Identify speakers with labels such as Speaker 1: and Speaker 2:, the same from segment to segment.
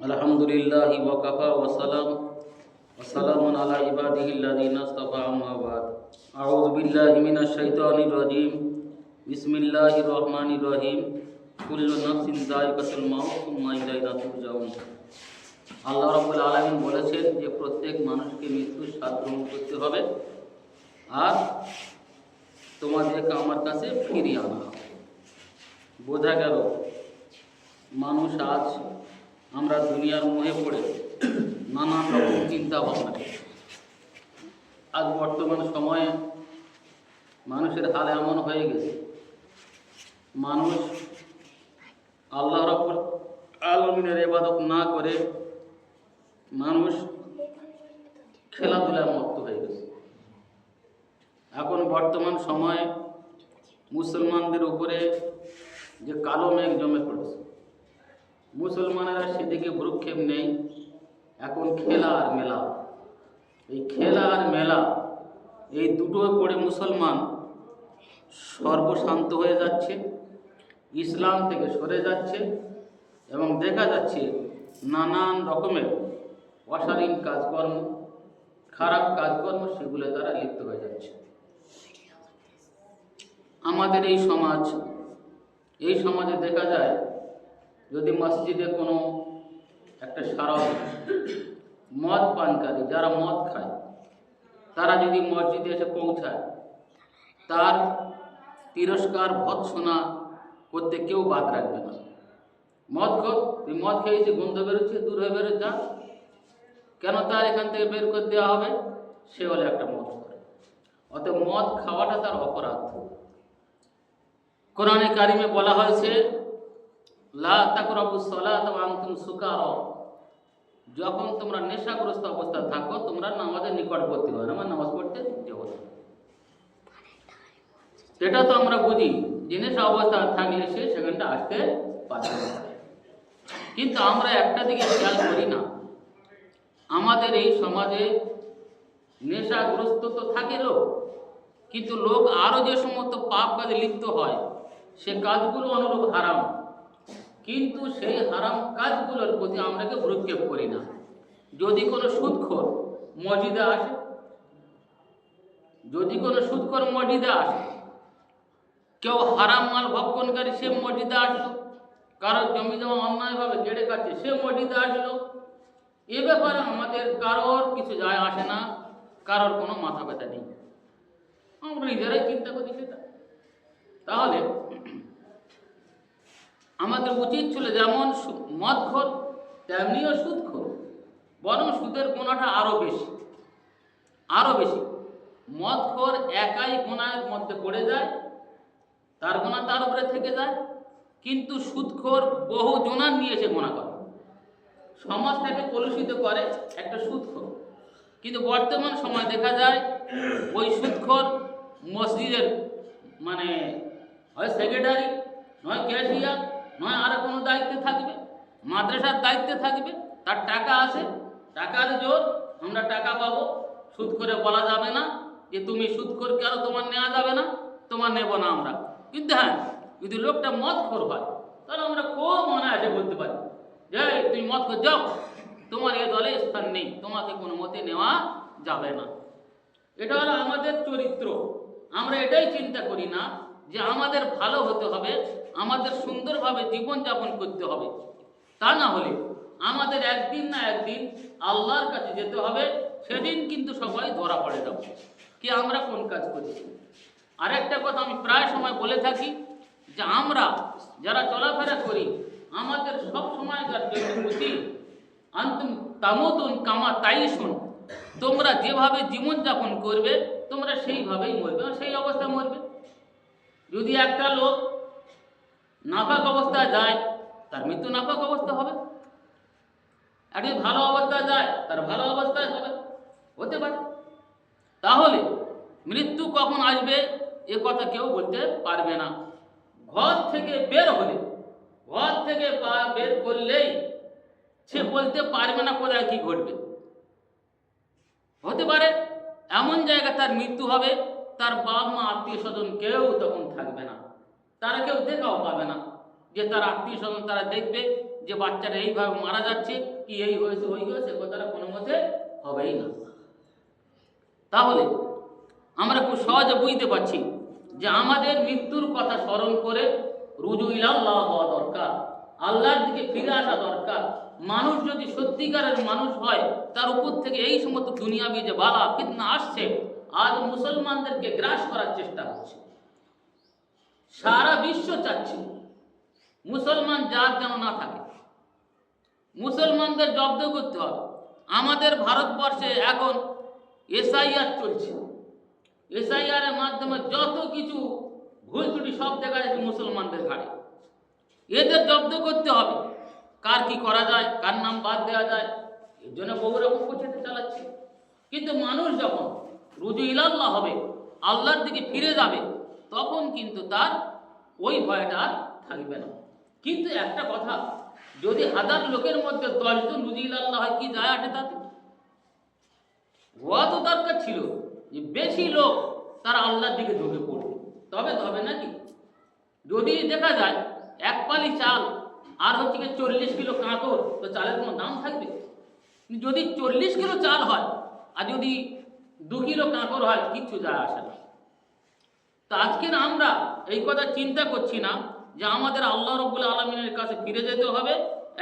Speaker 1: আলহামদুলিল্লাহি ওয়া কাফা ওয়া সালামুন আলা ইবাদিহিল্লাযিনা ইসতাফা আম্মা বাদ। আউযু বিল্লাহি মিনাশ শাইতানির রাজীম। বিসমিল্লাহির রহমানির রহিম। কুল্লু নাফসিন যায়িকাতুল মাউত সুম্মা ইলাইনা তুরজাউন। আল্লাহ রাব্বুল আলামিন বলেছেন যে প্রত্যেক মানুষকে মৃত্যুর স্বাদ গ্রহণ করতে হবে আর তোমাদেরকে আমার কাছে ফিরিয়ে আনা হবে। বোঝা গেল মানুষ আজ আমরা দুনিয়ার মোহে পড়ে নানান রকম চিন্তা ভাবনা আজ বর্তমান সময়ে মানুষের হাল এমন হয়ে গেছে, মানুষ আল্লাহ রাব্বুল আলামিনের ইবাদত না করে মানুষ খেলাধুলায় মত্ত হয়ে গেছে। এখন বর্তমান সময়ে মুসলমানদের উপরে যে কালো মেঘ জমে পড়েছে, মুসলমানেরা সেদিকে ভ্রুক্ষেপ নেই। এখন খেলা আর মেলা, এই খেলা আর মেলা এই দুটোয় পড়ে মুসলমান সর্বশান্ত হয়ে যাচ্ছে, ইসলাম থেকে সরে যাচ্ছে এবং দেখা যাচ্ছে নানান রকমের অশালীন কাজকর্ম, খারাপ কাজকর্ম সেগুলো তারা লিপ্ত হয়ে যাচ্ছে। আমাদের এই সমাজে দেখা যায় যদি মসজিদে কোনো একটা সারদ মদ পানকারী, যারা মদ খায়, তারা যদি মসজিদে এসে পৌঁছায়, তার তিরস্কার ভৎসনা করতে কেউ বাদ রাখবে না। তুই মদ খেয়েছি, গন্ধ বেরোচ্ছে, দূর হয়ে বেরো যা। কেন তার এখান থেকে বের করে দেওয়া হবে? সে হলে একটা মদ করে। অতএব মদ খাওয়াটা তার অপরাধ। কোরআনে কারিমে বলা হয়েছে লা তাকরাবুস সালাতা ওয়া আনতুম সুকারা, যখন তোমরা নেশাগ্রস্ত অবস্থায় থাকো তোমরা নামাজের নিকটবর্তী হয় না, নামাজ পড়তে যাও না। এটা তো আমরা বুঝি যে নেশা অবস্থায় থাকলে সে সেখানটা আসতে পারবে না, কিন্তু আমরা একটা দিকে খেয়াল করি না। আমাদের এই সমাজে নেশাগ্রস্ত তো থাকে লোক, কিন্তু লোক আরও যে সমস্ত পাপ কাজে লিপ্ত হয় সে কাজগুলো অনুরূপ হারাম, কিন্তু সেই হারাম কাজগুলোর প্রতি আমরা কেউ ভ্রুক্ষেপ করি না। যদি কোনো সুদখোর মসজিদে আসে, কেউ হারাম মাল ভক্ষণকারী সে মসজিদে আসলো, কারোর জমি জমা অন্যায়ভাবে কেড়ে খাচ্ছে সে মসজিদে আসলো, এ ব্যাপারে আমাদের কারোর কিছু যায় আসে না, কারোর কোনো মাথা ব্যথা নেই, আমরা নিজেরাই চিন্তা করি সেটা। তাহলে আমাদের উচিত ছিল যেমন মদখোর তেমনিও সুদখোর, বরং সুদের গুণাটা আরও বেশি। মদখোর একাই গুনাহের মধ্যে পড়ে যায়, তার গুনাহ তার উপরে থেকে যায়, কিন্তু সুদখোর বহু জনার নিয়ে এসে গুনাহ করে, সমাজটাকে কলুষিত করে একটা সুদখোর। কিন্তু বর্তমান সময় দেখা যায় ওই সুদখোর মসজিদের হয় সেক্রেটারি, নয় ক্যাশিয়ার, নয় আর কোনো দায়িত্বে থাকবে, মাদ্রাসার দায়িত্বে থাকবে, তার টাকা আছে, টাকার জোর আমরা টাকা পাবো। সুদ করে বলা যাবে না যে তুমি সুদ করে কেন তোমার নেওয়া যাবে না, তোমার নেব না আমরা। কিন্তু হ্যাঁ, যদি লোকটা মদখোর হয় তাহলে আমরা খুব মনে আসে বলতে পারি যে তুমি মদখোর, যাও, তোমার এ দলে স্থান নেই, তোমাকে কোনো মতে নেওয়া যাবে না। এটা হলো আমাদের চরিত্র। আমরা এটাই চিন্তা করি না যে আমাদের ভালো হতে হবে, আমাদের সুন্দরভাবে জীবনযাপন করতে হবে। তা না হলে আমাদের একদিন না একদিন আল্লাহর কাছে যেতে হবে, সেদিন কিন্তু সবাই ধরা পড়ে যাবে কি আমরা কোন কাজ করেছি। আরেকটা কথা আমি প্রায় সময় বলে থাকি যে আমরা যারা চলাফেরা করি আমাদের সব সময়কার জন্য উচিত আনতুম তামুতুন কামা তাইশুন, তোমরা যেভাবে জীবনযাপন করবে তোমরা সেইভাবেই মরবে, সেই অবস্থায় মরবে। যদি একটা লোক নাপাক অবস্থায় যায় তার মৃত্যু নাপাক অবস্থা হবে, একটি ভালো অবস্থায় যায় তার ভালো অবস্থায় হতে পারে। তাহলে মৃত্যু কখন আসবে এ কথা কেউ বলতে পারবে না। ঘর থেকে বের করলেই সে বলতে পারবে না কোথায় কি ঘটবে। হতে পারে এমন জায়গায় তার মৃত্যু হবে, তার বাবা মা আত্মীয় স্বজন কেউ তখন থাকবে না, তারা কেউ দেখাও পাবে না যে তার আত্মীয় স্বজন তারা দেখবে যে বাচ্চাটা এইভাবে মারা যাচ্ছে, কি এই হয়েছে ওই হয়েছে, কথাটা কোনো মতে হবেই না। তাহলে আমরা খুব সহজে বুঝতে পারছি যে আমাদের মৃত্যুর কথা স্মরণ করে রুজু ইলাল্লাহ হওয়া দরকার, আল্লাহর দিকে ফিরে আসা দরকার। মানুষ যদি সত্যিকারের মানুষ হয়, তার উপর থেকে এই সমস্ত দুনিয়াবি যে বালা ফিতনা আসছে, আজ মুসলমানদেরকে গ্রাস করার চেষ্টা হচ্ছে। সারা বিশ্ব চাচ্ছে মুসলমান জাত যেন না থাকে, মুসলমানদের জব্দ করতে হবে। আমাদের ভারতবর্ষে এখন এসআইআর চলছে, এসআইআর এর মাধ্যমে যত কিছু ভুল ত্রুটি সব দেখা যাচ্ছে মুসলমানদের ঘাড়ে। এদের জব্দ করতে হবে। কার কি করা যায়, কার নাম বাদ দেওয়া যায়, এর জন্য বহু রকম প্রচেষ্টা চালাচ্ছে। কিন্তু মানুষ যখন রুজু ইলাল্লাহ হবে, আল্লাহর দিকে ফিরে যাবে, তখন কিন্তু তার ওই ভয়টা আর থাকবে না। কিন্তু একটা কথা, যদি 1000 লোকের মধ্যে 10 জন রুজু ইলাল্লাহ হয়, কি যায় আসে তাতে? হওয়া তো দরকার ছিল যে বেশি লোক তারা আল্লাহর দিকে ঝুঁকে পড়বে, তবে হবে নাকি? যদি দেখা যায় 1 পালি চাল আর হচ্ছে 40 কিলো কাঁকড়, তো চালের কোনো দাম থাকবে? যদি 40 কিলো চাল হয় আর যদি 2 কিলো কাঁকড় হয়, কিচ্ছু যায় আসে না। তো আজকের আমরা এই কথা চিন্তা করছি না যে আমাদের আল্লাহ রাব্বুল আলামিনের কাছে ফিরে যেতে হবে,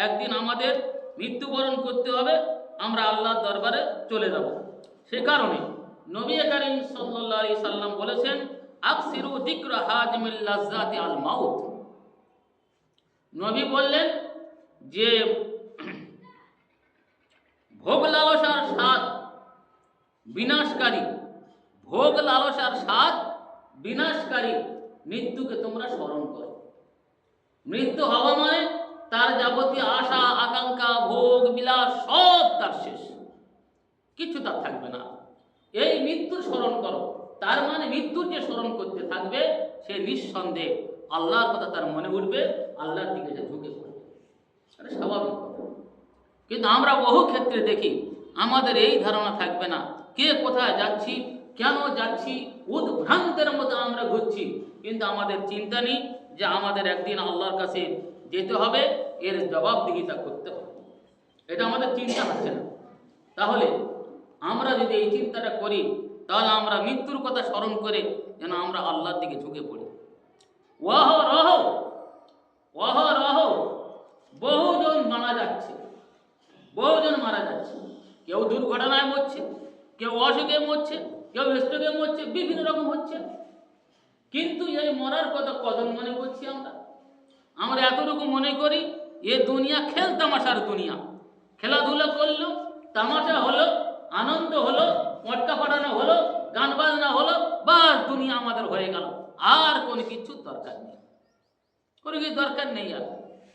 Speaker 1: একদিন আমাদের মৃত্যুবরণ করতে হবে, আমরা আল্লাহর দরবারে চলে যাব। সে কারণে নবী করিম সাল্লাল্লাহু আলাইহি সাল্লাম বলেছেন, আকসিরু যিকরা হাজিমিল লাজ্জাতি আল মাউত। নবী বললেন যে ভোগ লালসার স্বাদ বিনাশকারী, ভোগ লালসার স্বাদ বিনাশকারী মৃত্যুকে তোমরা স্মরণ করো। মৃত্যু হওয়া মানে তার যাবতীয় আশা আকাঙ্ক্ষা ভোগ বিলাস সব তার শেষ, কিছু তার থাকবে না। এই মৃত্যুর স্মরণ করো, তার মানে মৃত্যুর যে স্মরণ করতে থাকবে, সে নিঃসন্দেহে আল্লাহর কথা তার মনে উঠবে, আল্লাহর দিকে যে ঝুঁকে পড়বে। এটা স্বাভাবিক কথা। কিন্তু আমরা বহু ক্ষেত্রে দেখি আমাদের এই ধারণা থাকবে না, কে কোথায় যাচ্ছি, কেন যাচ্ছি, উদ্ভ্রান্তের মতো আমরা ঘুরছি। কিন্তু আমাদের চিন্তা নেই যে আমাদের একদিন আল্লাহর কাছে যেতে হবে, এর জবাবদিহিতা করতে হবে। এটা আমাদের চিন্তা হচ্ছে না। তাহলে আমরা যদি এই চিন্তাটা করি, তাহলে আমরা মৃত্যুর কথা স্মরণ করে যেন আমরা আল্লাহর দিকে ঝুঁকে পড়ি। ওয়াহ রহ ওয়াহ রহ, বহুজন মারা যাচ্ছে, বহুজন মারা যাচ্ছে। কেউ দুর্ঘটনায় মরছে, কেউ অসুখে মরছে, কেউ স্ট্রোকে মরছে, বিভিন্ন রকম হচ্ছে। কিন্তু এই মরার কথা কজন মনে করছি আমরা? আমরা এতটুকু মনে করি এ দুনিয়া খেল তামাশার দুনিয়া, খেলাধুলা করলো, তামাশা হলো, আনন্দ হলো, মটকা ফাটানো হলো, গান বাজনা হলো, বাস দুনিয়া আমাদের হয়ে গেল, আর কোনো কিছুর দরকার নেই, কোনো কিছু দরকার নেই আর।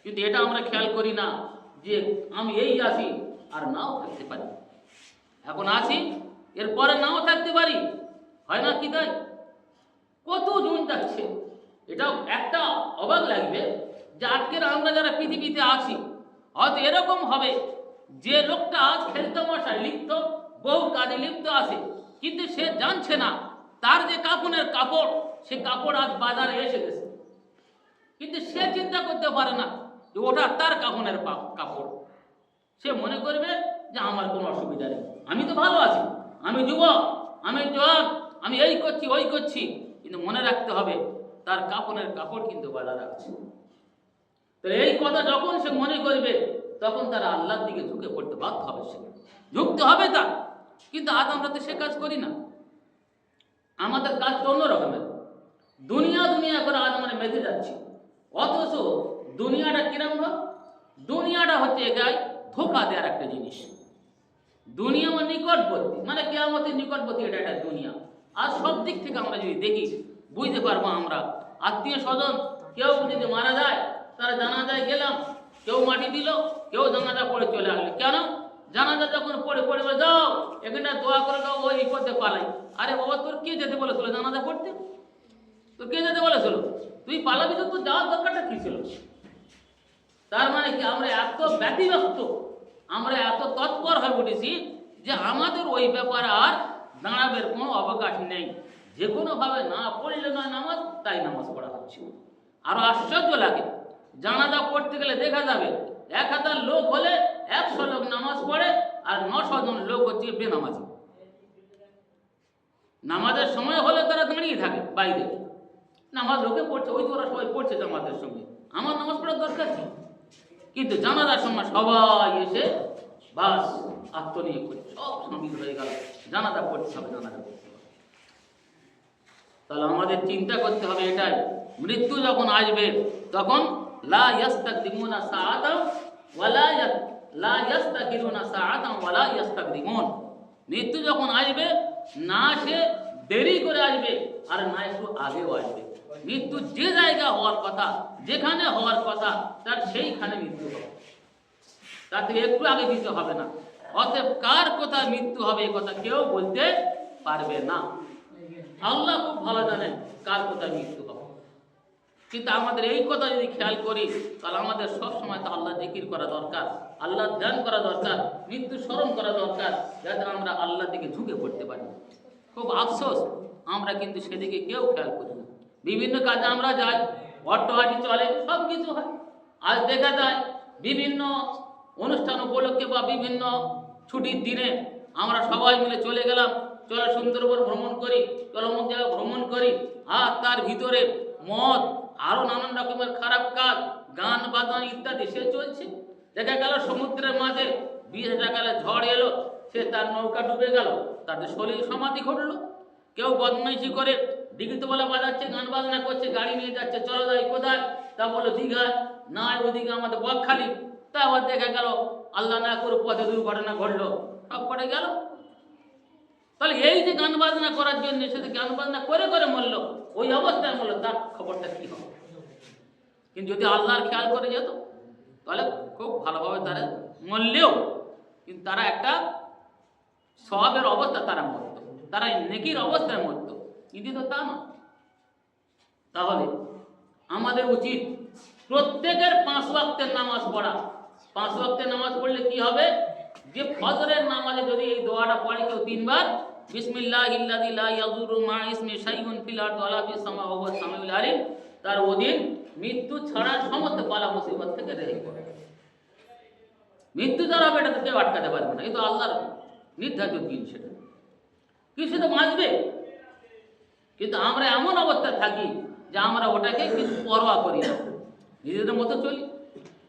Speaker 1: কিন্তু এটা আমরা খেয়াল করি না যে আমি এই আসি আর নাও থাকতে পারি, এখন আসি এরপরে নাও থাকতে পারি, হয় না কি? তাই কত জন যাচ্ছে। এটাও একটা অবাক লাগবে যে আজকের আমরা যারা পৃথিবীতে আছি, হয়তো এরকম হবে যে লোকটা আজ খেলতামশায় লিপ্ত, বহু কাজে লিপ্ত আছে, কিন্তু সে জানছে না তার যে কাপড়ের কাপড়, সে কাপড় আজ বাজারে এসে গেছে, কিন্তু সে চিন্তা করতে পারে না যে ওটা তার কাপড়ের কাপড়। সে মনে করবে যে আমার কোনো অসুবিধা নেই, আমি তো ভালো আছি, আমি যুবক, আমি জোয়ান, আমি এই করছি ওই করছি। কিন্তু মনে রাখতে হবে তার কাপড়ের কাপড় কিন্তু বাজারে আছে। তাহলে এই কথা যখন সে মনে করবে, তখন তারা আল্লাহর দিকে ঝুঁকে পড়তে বাধ্য হবে, সে ঝুঁকতে হবে তার। কিন্তু আজ আমরা তো সে কাজ করি না, আমাদের কাজ তো অন্য রকমের, দুনিয়া দুনিয়া করে আজ আমরা মেতে যাচ্ছি। অথচ দুনিয়াটা কিরম হয়? দুনিয়াটা হচ্ছে গায়ে ধোকা দেওয়ার একটা জিনিস। দুনিয়া আমার নিকটবর্তী, মানে কিয়ামতের নিকটবর্তী, এটা একটা দুনিয়া। আর সব দিক থেকে আমরা যদি দেখি, বুঝতে পারবো আমরা আত্মীয় স্বজন কেউ যদি মারা যায়, তারা জানাজায় গেলাম, কেউ মাটি দিল, কেউ জানাজা পড়ে চলে আসলো। কেন? জানাজা যখন পড়ে পড়ে বলে যাও এখানটা দোয়া করে দাও, ওই বিপদে পালাই। আরে বাবা, তোর কে যেতে বলেছিল জানাজা পড়তে? তোর কে যেতে বলেছিল? তুই পালাবি তো, তোর যাওয়ার দরকারটা কি ছিল? তার মানে কি আমরা এত ব্যতিব্যস্ত, আমরা এত তৎপর হয়ে উঠেছি যে আমাদের ওই ব্যাপারে আর দাঁড়াবের কোনো অবকাশ নেই। যে কোনোভাবে না পড়লে নয় নামাজ, তাই নামাজ পড়া হচ্ছে। আরো আশ্চর্য লাগে, জানাজা পড়তে গেলে দেখা যাবে 1000 লোক হলে 100 লোক আর 900 জন লোক হচ্ছে বেনামাজি। নামাজের সময় হলে তারা দাঁড়িয়ে থাকে বাইরে, নামাজ লোকে পড়ছে, ওই তো ওরা সবাই পড়ছে জামাতের সঙ্গে, আমার নামাজ পড়ার দরকার কি? কিন্তু জানাজার সময় সবাই এসে বাস আত্মনিয়ে করছে, সব সামিল হয়ে গেল, জানাজা পড়তে হবে, জানাজা পড়তে হবে। তাহলে আমাদের চিন্তা করতে হবে এটাই, মৃত্যু যখন আসবে তখন লা ইয়াস্তাকদিমুনা সাআতাম লা ইয়াস্তাকিরুনা সাআতাম ওয়ালা ইয়াস্তাকদিমুন। মৃত্যু যখন আসবে না সে দেরি করে আসবে আর না একটু আগেও আসবে। মৃত্যু যে জায়গা হওয়ার কথা, যেখানে হওয়ার কথা, তার সেইখানে মৃত্যু হবে, তার থেকে একটু আগে দিতে হবে না। অতএব কার কোথায় মৃত্যু হবে এ কথা কেউ বলতে পারবে না। আল্লাহ খুব ভালো জানেন কার কোথায় মৃত্যু হবে। কিন্তু আমাদের এই কথা যদি খেয়াল করি তাহলে আমাদের সবসময় তো আল্লাহ জিকির করা দরকার, আল্লাহ ধ্যান করা দরকার, মৃত্যু স্মরণ করা দরকার, যাতে আমরা আল্লাহর দিকে ঝুঁকে পড়তে পারি। খুব আফসোস আমরা কিন্তু সেদিকে কেউ খেয়াল করি না। বিভিন্ন কাজে আমরা যাই, অট্টহাটি চলে, সব কিছু হয়। আজ দেখা যায় বিভিন্ন অনুষ্ঠান উপলক্ষে বা বিভিন্ন ছুটির দিনে আমরা সবাই মিলে চলে গেলাম, চলো সুন্দরবন ভ্রমণ করি, চলো অমুক জায়গায় ভ্রমণ করি, আর তার ভিতরে মদ আরো নানান রকমের খারাপ কাজ, গান বাজনা ইত্যাদি সে চলছে। দেখা গেল সমুদ্রের মাঝে 20 টাকালে ঝড় এলো, সে তার নৌকা ডুবে গেল, তাদের শরীর সমাধি ঘটলো। কেউ বদমাইশি করে ডিগিতে বলা বাজাচ্ছে, গান বাজনা করছে, গাড়ি নিয়ে যাচ্ছে, চলো যাই কোথায়, তা বলো দীঘায়, না ওদিকে আমাদের বকখালি। তা আবার দেখা গেল আল্লাহ না করে পথে দুর্ঘটনা ঘটলো, সব পড়ে গেল। তাহলে এই যে গান বাজনা করার জন্য সে গান বাজনা করে করে মরলো, ওই অবস্থায় মরলো, তার খবরটা কি হবে? কিন্তু যদি আল্লাহর খেয়াল করে যেত তাহলে খুব ভালোভাবে তারা মরলেও কিন্তু তারা একটা সওয়াবের অবস্থা তারা মরত, তারা নেকির অবস্থায় মরত, কিন্তু তো তা না। তাহলে আমাদের উচিত প্রত্যেকের 5 ওয়াক্তের নামাজ পড়া। 5 ওয়াক্তের নামাজ পড়লে কি হবে? যে ফজরের নামাজে যদি এই দোয়াটা পড়ে কেউ 3 বার, বিসমিল্লাহিল্লাযী লা ইয়াযুরু মা ইসমি শাইউন ফিল আরদি ওয়ালা ফিস সামা ওয়া হুয়াস সামিউল আলিম, তার ওদিন মৃত্যু ছাড়া সমস্ত বালা মুসিবত থেকে রেহাই পাবে। মৃত্যু যারা হবে এটা তো কেউ আটকাতে পারবে না, এই তো আল্লাহর নির্ধারিত দিন, সেটা কিছু তো বাঁচবে। কিন্তু আমরা এমন অবস্থায় থাকি যে আমরা ওটাকে কিছু পরোয়া করি না, নিজেদের মতো চলি।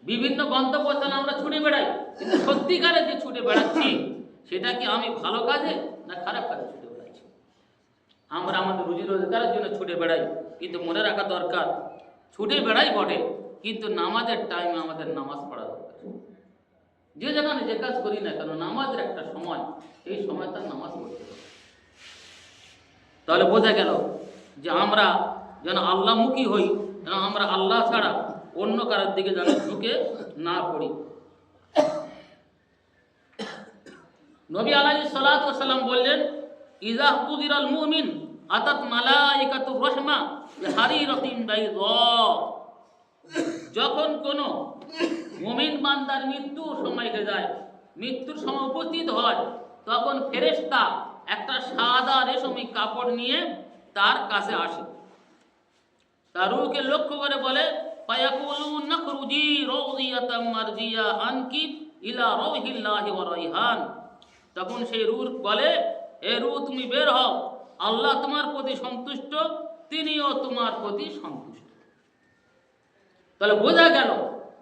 Speaker 1: বিভিন্ন গন্তব্যস্থানে আমরা ছুটে বেড়াই, কিন্তু সত্যিকারে যে ছুটে বেড়াচ্ছি সেটা কি আমি ভালো কাজে না খারাপ কাজে ছুটে বেড়াচ্ছি? আমরা আমাদের রুজি রোজগারের জন্য ছুটে বেড়াই, কিন্তু মনে রাখা দরকার ছুটে বেড়াই বটে, কিন্তু নামাজের টাইমে আমাদের নামাজ পড়া দরকার। যে যেখানে যে কাজ করি না কেন, নামাজের একটা সময়, এই সময় তার নামাজ পড়তে হবে। তাহলে বোঝা গেল যে আমরা যেন আল্লাহমুখী হই, যেন আমরা আল্লাহ ছাড়া অন্য কারোর দিকে যেন ঝুঁকে না পড়ি। নবী আলাইহিস সালাতু ওয়াস সালাম বললেন, ইযা কুদিরাল মুমিন আতাত মালাইকাতুর রাহমা বিহারিরাতিন বাইযা। যখন কোনো মুমিন বান্দার মৃত্যুর সময় হয়ে যায়, মৃত্যুর সময় উপস্থিত হয়, তখন ফেরেশতা একটা সাদা রেশমি কাপড় নিয়ে তার কাছে আসে, তার রূহকে লক্ষ্য করে বলে, ফায়াকুলুন নাখরুজি রাদিয়াতাম মারজিয়া আনকি ইলা রাহিল্লাহি ওয়া রাইহান। তখন সেই রূহ বলে, হে রূহ তুমি বের হও, আল্লাহ তোমার প্রতি সন্তুষ্ট, তিনিও তোমার প্রতি সন্তুষ্ট। তাহলে বোঝা গেল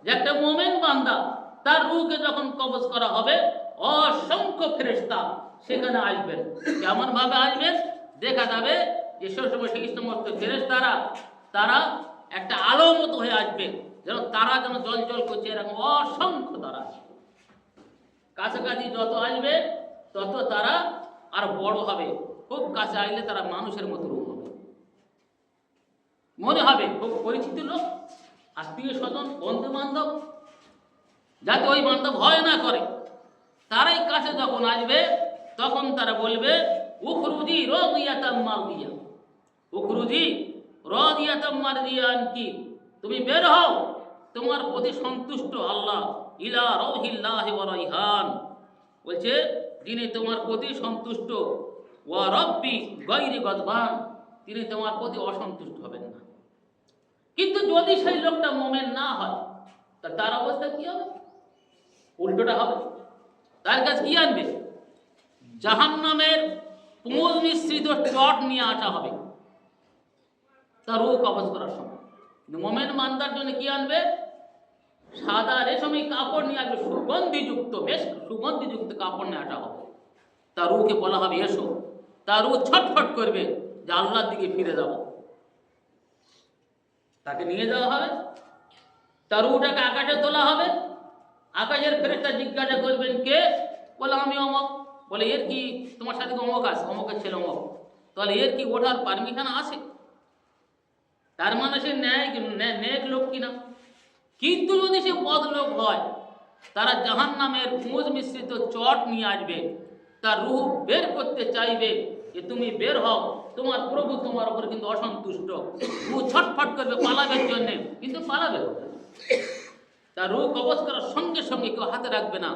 Speaker 1: যে একটা মুমিন বান্দা তার রূহকে যখন কবজ করা হবে, অসংখ্য ফেরেশতা সেখানে আসবেন। কেমন ভাবে আসবেন? দেখা যাবে যে সেই সমস্ত ফেরেশতারা তারা একটা আলো মতো হয়ে আসবে, যেন তারা যেন জল জল করছে, এরকম অসংখ্য তারা আসবে। কাছাকাছি যত আসবে তত তারা আর বড় হবে, খুব কাছে আসলে তারা মানুষের মতো রূপ হবে, মনে হবে খুব পরিচিত লোক, আত্মীয় স্বজন, বন্ধু বান্ধব, যাতে ওই বান্ধব ভয় না করে। তারাই কাছে যখন আসবে তখন তারা বলবে, উখরুজি রাদিয়াতাম মারদিয়া, উখরুজি রাদিয়াতাম মারদিয়া আনকি, তুমি বের হও, তোমার প্রতি সন্তুষ্ট আল্লাহ, ইলা রাহিল্লাহি ওয়া রাইহান, বলছে যিনি তোমার প্রতি সন্তুষ্ট, ওয়া রাব্বি গায়রি গজবান, তিনি তোমার প্রতি অসন্তুষ্ট হবেন না। কিন্তু যদি সেই লোকটা মুমিন না হয়, তার অবস্থা কি হবে? উল্টোটা হবে। তার কাছে কি আনবে? জাহান্নামের পুঁজ মিশ্রিত চট নিয়ে আসা হবে তার রূহ কবজ করার সময়। কিন্তু মোমেন মান্দার জন্য কি আনবে? সাদা রেশমি কাপড় নিয়ে আসবে, সুগন্ধিযুক্ত, বেশ সুগন্ধিযুক্ত কাপড় নিয়ে আসা হবে। তার রূহকে বলা হবে এসো। তার রূহ ছটফট করবে যে আল্লাহর দিকে ফিরে যাব। তাকে নিয়ে যাওয়া হবে, তার রূহটাকে আকাশে তোলা হবে। আকাশের ফেরেশতা জিজ্ঞাসা করবেন কে? বলে আমি অমক। বলে এর কি তোমার সাথে অমক আছে? অমকের ছেলে অমক। তাহলে এর কি ওঠার পারমিশন আছে? তার মানে সে নেক লোক কিনা? কিন্তু যদি সে বদ লোক হয়, তারা জাহান্নামের পুঁজ মিশ্রিত চট নিয়ে আসবে। তার রূহ বের করতে চাইবে যে তুমি বের হও, তোমার প্রভু তোমার উপর কিন্তু অসন্তুষ্ট। রূহ ছটফট করবে পালাবের জন্য, কিন্তু পালাবে কোথায়? তার রূহ কবজ করার সঙ্গে সঙ্গে কেউ হাতে রাখবে না।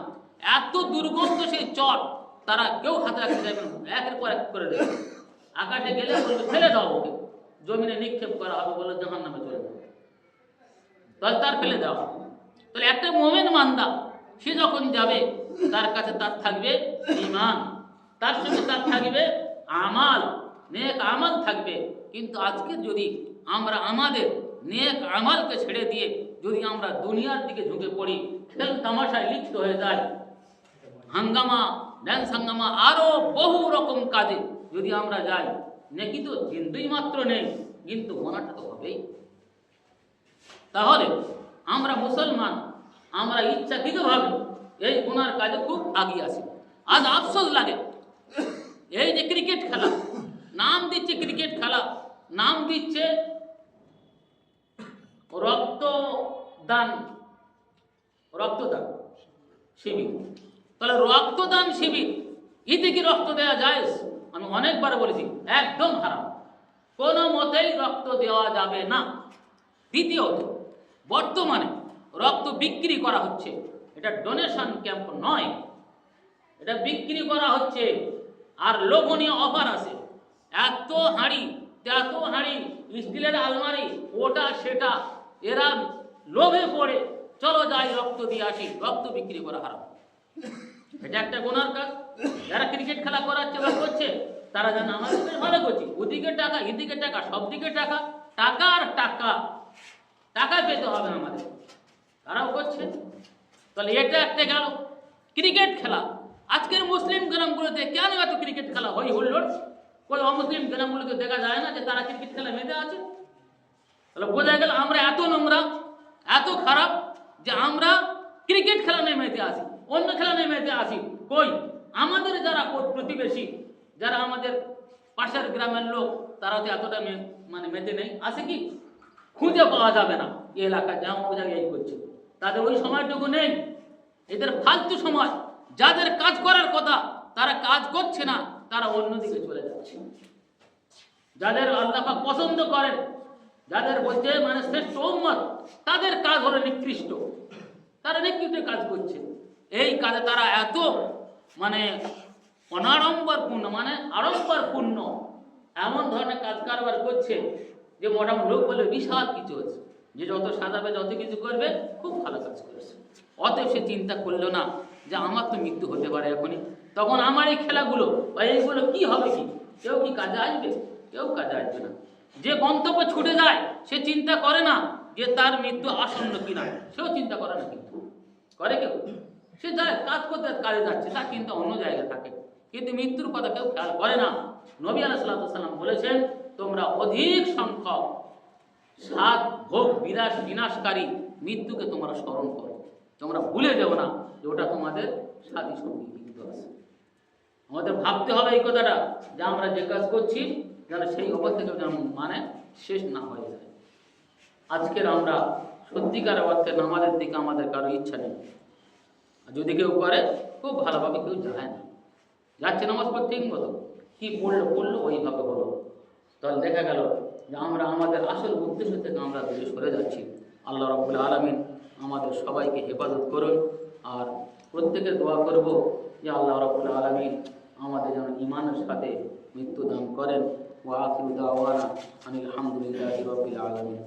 Speaker 1: এত দুর্গন্ধ সেই চট, তারা কেউ হাতে রাখতে চাইবে না, একের পর এক করে দেবে। আকাশে গেলে বলবে ফেলে দাও ওকে, জমিনে নিক্ষেপ করা হবে, বলে জাহান্নামে চলে যাবে। তাহলে তার ফেলে দেওয়া হবে। তাহলে একটা মোমেন মান্দা সে যখন যাবে, তার কাছে তার থাকবে ঈমান, তার সঙ্গে তার থাকবে আমাল, নেক আমাল থাকবে। কিন্তু আজকে যদি আমরা আমাদের নেক আমালকে ছেড়ে দিয়ে যদি আমরা দুনিয়ার দিকে ঝুঁকে পড়ি, খেল তামাশায় লিপ্ত হয়ে যায়, হাঙ্গামা, ড্যান্স হাঙ্গামা, আরো বহু রকম কাজে যদি আমরা যাই, নেকি তো বিন্দুই মাত্র নেই, কিন্তু গোনাটা তো হবেই। তাহলে আমরা মুসলমান, আমরা ইচ্ছাকৃতভাবে এই গুনার কাজে খুব আগিয়ে আছি। আজ আফসোস লাগে, এই যে ক্রিকেট খেলা নাম দিচ্ছে, ক্রিকেট খেলা নাম দিচ্ছে রক্তদান শিবির। তাহলে রক্তদান শিবির, ইতে কি রক্ত দেওয়া যায়? আমি অনেকবার বলেছি একদম হারাম, কোনো মতেই রক্ত দেওয়া যাবে না। দ্বিতীয়ত, বর্তমানে রক্ত বিক্রি করা হচ্ছে, এটা ডোনেশন ক্যাম্প নয়, এটা বিক্রি করা হচ্ছে। আর লোভনীয় অফার আছে, এত হাঁড়ি স্টিলের আলমারি, ওটা সেটা, এরা লোভে পড়ে চলো যাই রক্ত দিয়ে আসি। রক্ত বিক্রি করা হারাম, এটা একটা গুনার কাজ। যারা ক্রিকেট খেলা করাচ্ছে বা করছে, তারা জানে আমাদের ভালো করছি, ওদিকে টাকা এদিকে টাকা, সব দিকে টাকা, টাকা আর টাকা, টাকা পেতে হবে আমাদের, তারাও করছে। তাহলে এটা একটা গেল ক্রিকেট খেলা। আজকের মুসলিম গ্রামগুলোতে কেন এত ক্রিকেট খেলা হই হুল্লোড়? ওই অমুসলিম গ্রামগুলোতে দেখা যায় না যে তারা ক্রিকেট খেলা মেতে আছে? তাহলে বোঝা গেল আমরা এত নোংরা, এত খারাপ যে আমরা ক্রিকেট খেলা নিয়ে মেতে আসি, অন্য খেলা নিয়ে মেতে আসি। কই আমাদের যারা প্রতিবেশী, যারা আমাদের পাশের গ্রামের লোক, তারা তো এতটা মেতে নেই, আছে কি? খুঁজে পাওয়া যাবে না এই এলাকা যেমন জায়গায় এই করছে, তাদের ওই সময়টুকু নেই। এদের ফালতু সময়, যাদের কাজ করার কথা তারা কাজ করছে না, তারা অন্যদিকে চলে যাচ্ছে। যাদের আল্লাহ পাক পছন্দ করেন, যাদের বলতে শ্রেষ্ঠ উম্মত, তাদের কাজ হলো নিকৃষ্ট, তারা নিকৃষ্ট কাজ করছে। এই কাজে তারা এত অনাড়ম্বরপূর্ণ, আড়ম্বরপূর্ণ এমন ধরনের কাজ কারবার করছে যে মোটামুটি লোক বলে বিশাল কিছু আছে, যে যত সাজাবে, যত কিছু করবে, খুব ভালো কাজ করেছে। অতএব সে চিন্তা করলো না যে আমার তো মৃত্যু হতে পারে এখনই, তখন আমার এই খেলাগুলো বা এইগুলো কি হবে, কি কেউ কি কাজে আসবে? কেউ কাজে আসবে না। যে গন্তব্য ছুটে যায় সে চিন্তা করে না যে তার মৃত্যু আসন্ন কিনা, সেও চিন্তা করে না। কিন্তু করে কেউ? সে যায় কাজ করতে, কাজে যাচ্ছে, তার চিন্তা অন্য জায়গায় থাকে, কিন্তু মৃত্যুর কথা কেউ খেয়াল করে না। নবী আলাইহিস সালাম বলেছেন, তোমরা অধিক সংখ্যক সাত ভোগ বিনাশকারী মৃত্যুকে তোমরা স্মরণ করো, তোমরা ভুলে যাও না যে ওটা তোমাদের সাথী সঙ্গী কিন্তু আছে। আমাদের ভাবতে হবে এই কথাটা যে আমরা যে কাজ করছি যেন সেই অবস্থা থেকে যেন শেষ না হয়ে যায়। আজকের আমরা সত্যিকার অর্থে নামাজের দিকে আমাদের কারো ইচ্ছা নেই, যদি কেউ করে খুব ভালোভাবে, কেউ যায় না, যাচ্ছে নামাজ পড়তে ঠিক মতো, কি পড়লো ওইভাবে হলো। তাহলে দেখা গেল যে আমরা আমাদের আসল উদ্দেশ্য থেকে আমরা দূরে সরে যাচ্ছি। আল্লাহ রাব্বুল আলামিন আমাদের সবাইকে হেফাজত করুন। আর প্রত্যেকে দোয়া করব যে আল্লাহ রাব্বুল আলামিন আমাদের যেন ঈমানের সাথে মৃত্যু দান করেন। ওয়া আখিরু দাওয়ানা আনিল হামদুলিল্লাহি রাব্বিল আলামিন।